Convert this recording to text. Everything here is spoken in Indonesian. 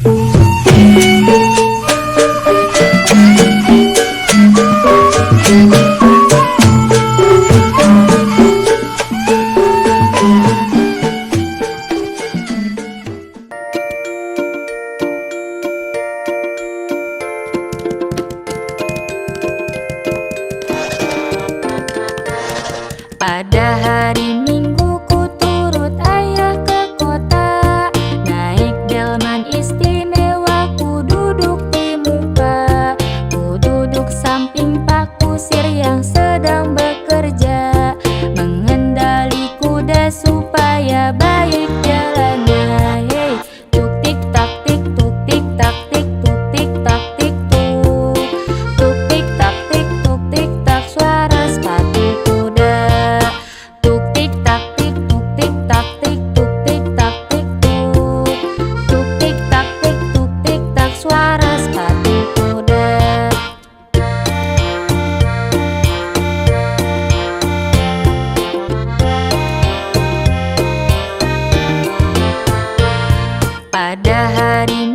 Pada hari Minggu ku turut ayah ke kota, naik delman istimewa, ku duduk di muka. Ku duduk samping Pak Kusir yang sedang bekerja, mengendali kuda supaya baik jalannya. Hey, tuk tik tak tik, tuk tik tak tik, tuk tik tak tik tuk. Tuk tik tak tik, tuk tik tak, suara sepatu kuda. Tuk tik tak tik, tuk tik tak tik, tuk tik tak tik tuk. Tuk tik tak tik, tuk tik tak, suara sepatu kuda. Pada hari